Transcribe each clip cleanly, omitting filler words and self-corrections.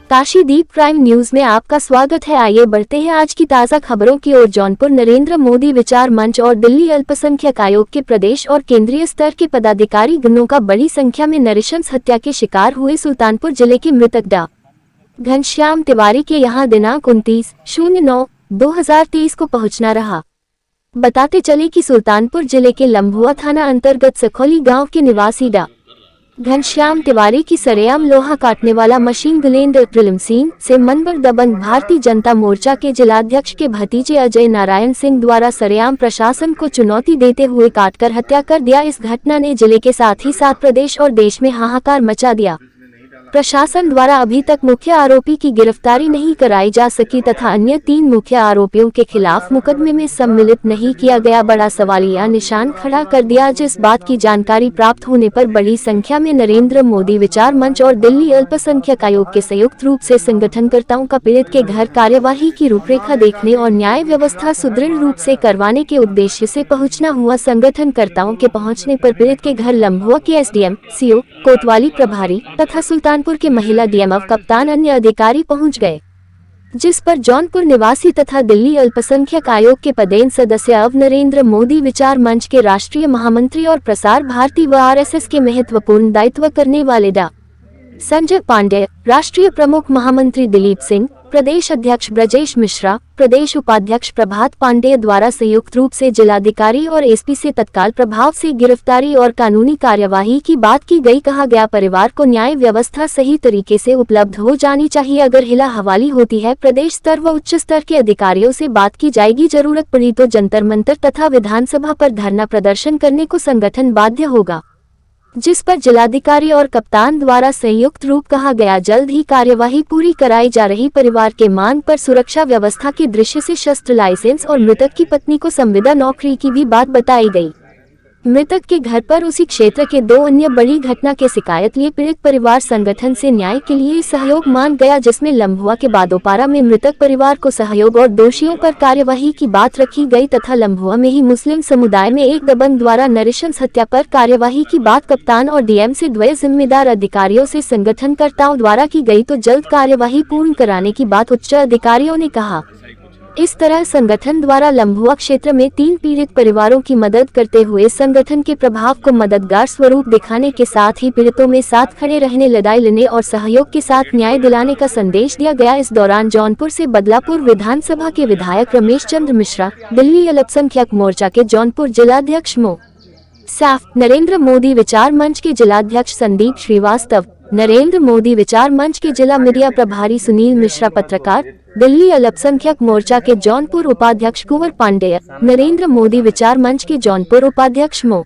काशीदीप prime news में आपका स्वागत है। आइए बढ़ते हैं आज की ताज़ा खबरों की ओर। जौनपुर नरेंद्र मोदी विचार मंच और दिल्ली अल्पसंख्यक आयोग के प्रदेश और केंद्रीय स्तर के पदाधिकारी गणों का बड़ी संख्या में नृशंस हत्या के शिकार हुए सुल्तानपुर जिले के मृतक डा घनश्याम तिवारी के यहां दिनांक 29/09/2023 को पहुंचना रहा। बताते चले कि सुल्तानपुर जिले के लम्भुआ थाना अंतर्गत सखौली गाँव के निवासी डा घनश्याम तिवारी की सरेआम लोहा काटने वाला मशीन गलेंड प्रिलिम सिंह से मनबर दबंग भारतीय जनता मोर्चा के जिलाध्यक्ष के भतीजे अजय नारायण सिंह द्वारा सरेआम प्रशासन को चुनौती देते हुए काटकर हत्या कर दिया। इस घटना ने जिले के साथ ही साथ प्रदेश और देश में हाहाकार मचा दिया। प्रशासन द्वारा अभी तक मुख्य आरोपी की गिरफ्तारी नहीं कराई जा सकी तथा अन्य 3 मुख्य आरोपियों के खिलाफ मुकदमे में सम्मिलित नहीं किया गया, बड़ा सवालिया निशान खड़ा कर दिया। जिस बात की जानकारी प्राप्त होने पर बड़ी संख्या में नरेंद्र मोदी विचार मंच और दिल्ली अल्पसंख्यक आयोग के संयुक्त रूप से संगठनकर्ताओं का पीड़ित के घर कार्यवाही की रूपरेखा देखने और न्याय व्यवस्था सुदृढ़ रूप से करवाने के उद्देश्य से पहुँचना हुआ। संगठनकर्ताओं के पहुँचने पर पीड़ित के घर लम्भुआ के एसडीएम, सीओ, कोतवाली प्रभारी तथा सुल्तानपुर के महिला डीएमएफ कप्तान अन्य अधिकारी पहुंच गए, जिस पर जौनपुर निवासी तथा दिल्ली अल्पसंख्यक आयोग के पदेन सदस्य अब नरेंद्र मोदी विचार मंच के राष्ट्रीय महामंत्री और प्रसार भारती व आरएसएस के महत्वपूर्ण दायित्व करने वाले डा संजय पांडे, राष्ट्रीय प्रमुख महामंत्री दिलीप सिंह, प्रदेश अध्यक्ष ब्रजेश मिश्रा, प्रदेश उपाध्यक्ष प्रभात पांडे द्वारा संयुक्त रूप से जिलाधिकारी और एसपी से तत्काल प्रभाव से गिरफ्तारी और कानूनी कार्यवाही की बात की गई। कहा गया परिवार को न्याय व्यवस्था सही तरीके से उपलब्ध हो जानी चाहिए। अगर हिला हवाली होती है प्रदेश स्तर व उच्च स्तर के अधिकारियों से बात की जाएगी। जरूरत पड़ी तो जंतर मंतर तथा विधानसभा पर धरना प्रदर्शन करने को संगठन बाध्य होगा, जिस पर जिलाधिकारी और कप्तान द्वारा संयुक्त रूप कहा गया। जल्द ही कार्यवाही पूरी कराई जा रही। परिवार के मांग पर सुरक्षा व्यवस्था के दृश्य से शस्त्र लाइसेंस और मृतक की पत्नी को संविदा नौकरी की भी बात बताई गई। मृतक के घर पर उसी क्षेत्र के 2 अन्य बड़ी घटना के शिकायत लिए पीड़ित परिवार संगठन से न्याय के लिए सहयोग मांग गया, जिसमें लम्भुआ के बादोपारा में मृतक परिवार को सहयोग और दोषियों पर कार्यवाही की बात रखी गई तथा लम्भुआ में ही मुस्लिम समुदाय में एक दबंग द्वारा नृशंस हत्या पर कार्यवाही की बात कप्तान और डीएम से द्वय जिम्मेदार अधिकारियों से संगठनकर्ताओं द्वारा की गई तो जल्द कार्यवाही पूर्ण कराने की बात उच्च अधिकारियों ने कहा। इस तरह संगठन द्वारा लम्भुआ क्षेत्र में 3 पीड़ित परिवारों की मदद करते हुए संगठन के प्रभाव को मददगार स्वरूप दिखाने के साथ ही पीड़ितों में साथ खड़े रहने, लड़ाई लड़ने और सहयोग के साथ न्याय दिलाने का संदेश दिया गया। इस दौरान जौनपुर से बदलापुर विधानसभा के विधायक रमेश चंद्र मिश्रा, दिल्ली अल्पसंख्यक मोर्चा के जौनपुर जिलाध्यक्ष मो साफ, नरेंद्र मोदी विचार मंच के जिलाध्यक्ष संदीप श्रीवास्तव, नरेंद्र मोदी विचार मंच के जिला मीडिया प्रभारी सुनील मिश्रा, पत्रकार, दिल्ली अल्पसंख्यक मोर्चा के जौनपुर उपाध्यक्ष कुंवर पांडेय, नरेंद्र मोदी विचार मंच के जौनपुर उपाध्यक्ष मो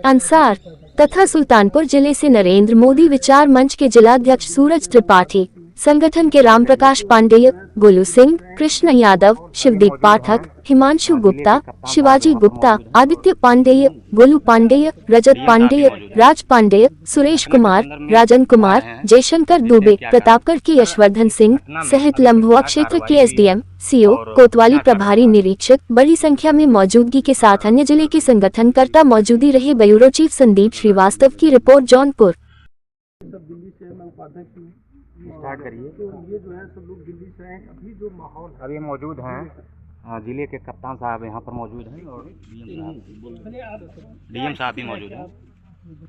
अंसार तथा सुल्तानपुर जिले से नरेंद्र मोदी विचार मंच के जिलाध्यक्ष सूरज त्रिपाठी, संगठन के रामप्रकाश पांडेय, गोलू सिंह, कृष्ण यादव, शिवदीप पाठक, हिमांशु गुप्ता, शिवाजी गुप्ता, आदित्य पांडेय, गोलू पांडेय, रजत पांडेय, राज पांडेय, सुरेश कुमार, राजन कुमार, जयशंकर दुबे, प्रतापगढ़ के यशवर्धन सिंह सहित लम्भुआ क्षेत्र के एसडीएम, सीओ, कोतवाली प्रभारी निरीक्षक बड़ी संख्या में मौजूदगी के साथ अन्य जिले के संगठनकर्ता मौजूदी रहे। ब्यूरो चीफ संदीप श्रीवास्तव की रिपोर्ट, जौनपुर। स्टार्ट करिए। तो ये जो है सब लोग दिल्ली से हैं, अभी जो माहौल है अभी मौजूद हैं जिले के कप्तान साहब यहाँ पर मौजूद हैं और डीएम साहब भी मौजूद हैं।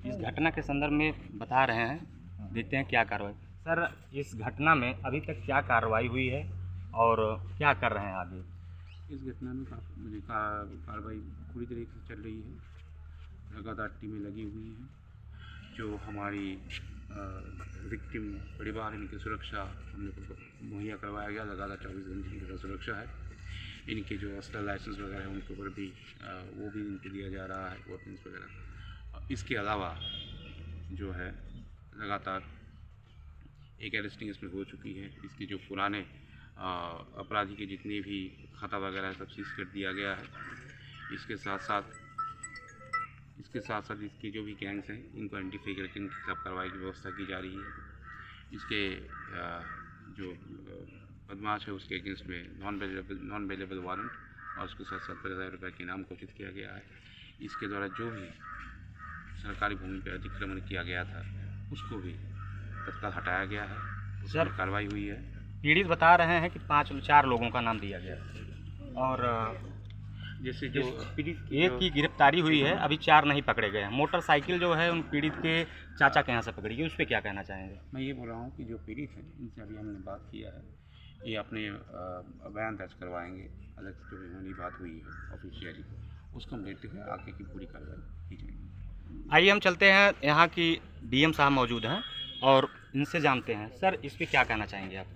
इस घटना के संदर्भ में बता रहे हैं, देखते हैं क्या कार्रवाई। सर, इस घटना में अभी तक क्या कार्रवाई हुई है और क्या कर रहे हैं आगे? इस घटना में कार्रवाई पूरी तरीके से चल रही है। लगातार टीमें लगी हुई हैं। जो हमारी विक्टिम परिवार, इनकी सुरक्षा हमने मुहैया करवाया गया। लगातार 24 घंटे इनकी सुरक्षा है। इनके जो अस्टर लाइसेंस वगैरह हैं उनके ऊपर भी वो भी इनको दिया जा रहा है, वेपन्स वगैरह। इसके अलावा जो है लगातार एक अरेस्टिंग इसमें हो चुकी है। इसके जो पुराने अपराधी के जितने भी खाता वगैरह सब सीज कर दिया गया है। इसके साथ साथ इसके जो भी गैंग्स हैं इनको आइडेंटिफाई करके इनके खिलाफ कार्रवाई की व्यवस्था की जा रही है। इसके जो बदमाश है उसके अगेंस्ट में नॉन अवेलेबल वारंट और उसके साथ 70,000 रुपये के इनाम घोषित किया गया है। इसके द्वारा जो भी सरकारी भूमि पर अतिक्रमण किया गया था उसको भी तत्काल हटाया गया है। सर कार्रवाई हुई है। पीड़ित बता रहे हैं कि 4 लोगों का नाम दिया गया है और जैसे जो पीड़ित एक की गिरफ्तारी हुई है, अभी 4 नहीं पकड़े गए हैं। मोटरसाइकिल जो है उन पीड़ित के चाचा के यहाँ से पकड़ी गई, उस पर क्या कहना चाहेंगे? मैं ये बोल रहा हूँ कि जो पीड़ित हैं इनसे अभी हमने बात किया है, ये अपने बयान दर्ज करवाएंगे। अलग जो भी हमारी बात हुई है ऑफिशियली, उसको हम लेते हुए आगे की पूरी कार्रवाई की जाएगी। आइए हम चलते हैं, यहाँ की डीएम साहब मौजूद हैं और इनसे जानते हैं। सर इस पर क्या कहना चाहेंगे आप?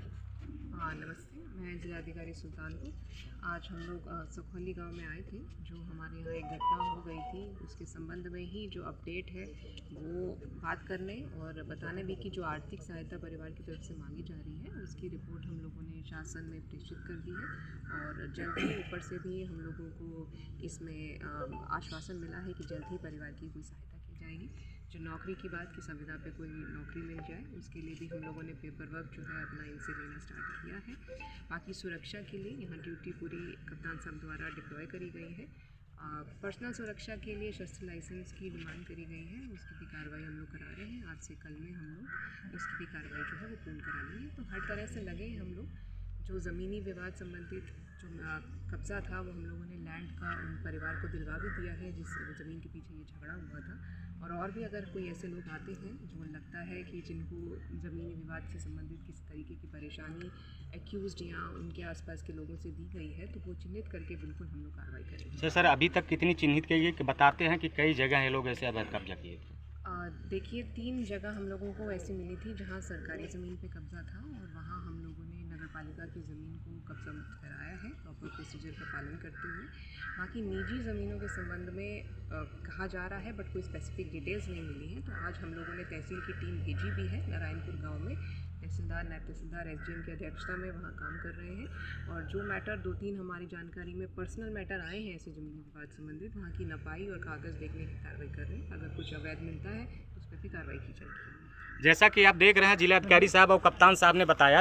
हाँ नमस्ते, मैं जिलाधिकारी सुल्तानपुर। आज हम लोग सखोली गांव में आए थे। जो हमारे यहाँ एक घटना हो गई थी उसके संबंध में ही जो अपडेट है वो बात करने और बताने भी कि जो आर्थिक सहायता परिवार की तरफ से मांगी जा रही है उसकी रिपोर्ट हम लोगों ने शासन में प्रेषित कर दी है और जल्द ही ऊपर से भी हम लोगों को इसमें आश्वासन मिला है कि जल्द ही परिवार की कोई सहायता की जाएगी। जो नौकरी की बात की संविदा पे कोई नौकरी मिल जाए उसके लिए भी हम लोगों ने पेपर वर्क जो है अपना इनसे लेना स्टार्ट किया है। बाकी सुरक्षा के लिए यहाँ ड्यूटी पूरी कप्तान साहब द्वारा डिप्लॉय करी गई है। पर्सनल सुरक्षा के लिए शस्त्र लाइसेंस की डिमांड करी गई है, उसकी भी कार्रवाई हम लोग करा रहे हैं। आज से कल में हम लोग उसकी भी कार्रवाई जो है वो पूर्ण करा लेंगे। तो हर तरह से लगे हम लोग। जो ज़मीनी विवाद संबंधित जो कब्ज़ा था वो हम लोगों ने लैंड का उन परिवार को दिलवा भी दिया है जिस ज़मीन के पीछे ये झगड़ा हुआ था। और भी अगर कोई ऐसे लोग आते हैं जो लगता है कि जिनको ज़मीनी विवाद से संबंधित किसी तरीके की परेशानी एक्यूज्ड या उनके आसपास के लोगों से दी गई है तो वो चिन्हित करके बिल्कुल हम लोग कार्रवाई करेंगे। सर अभी तक कितनी चिन्हित की गई? कि बताते हैं कि कई जगह ये लोग ऐसे अवैध कब्जा किए थे। देखिए 3 जगह हम लोगों को ऐसी मिली थी जहाँ सरकारी ज़मीन पे कब्ज़ा था और वहाँ हम लोगों ने नगरपालिका की ज़मीन को कब्ज़ा मुक्त कराया है प्रॉपर प्रोसीजर का पालन करते हुए। बाकी निजी ज़मीनों के संबंध में कहा जा रहा है बट कोई स्पेसिफिक डिटेल्स नहीं मिली हैं। तो आज हम लोगों ने तहसील की टीम भेजी भी है नारायणपुर गाँव में। तहसीलदार, नायब तहसीलदार, एसडीएम की अध्यक्षता में वहाँ काम कर रहे हैं और जो मैटर 2-3 हमारी जानकारी में पर्सनल मैटर आए हैं ऐसे ज़मीनी विवाद संबंधित, वहाँ की नपाई और कागज़ देखने की कार्रवाई कर रहे हैं। अगर कुछ अवैध मिलता है तो उस पर भी कार्रवाई की जाएगी। जैसा कि आप देख रहे हैं जिलाधिकारी साहब और कप्तान साहब ने बताया।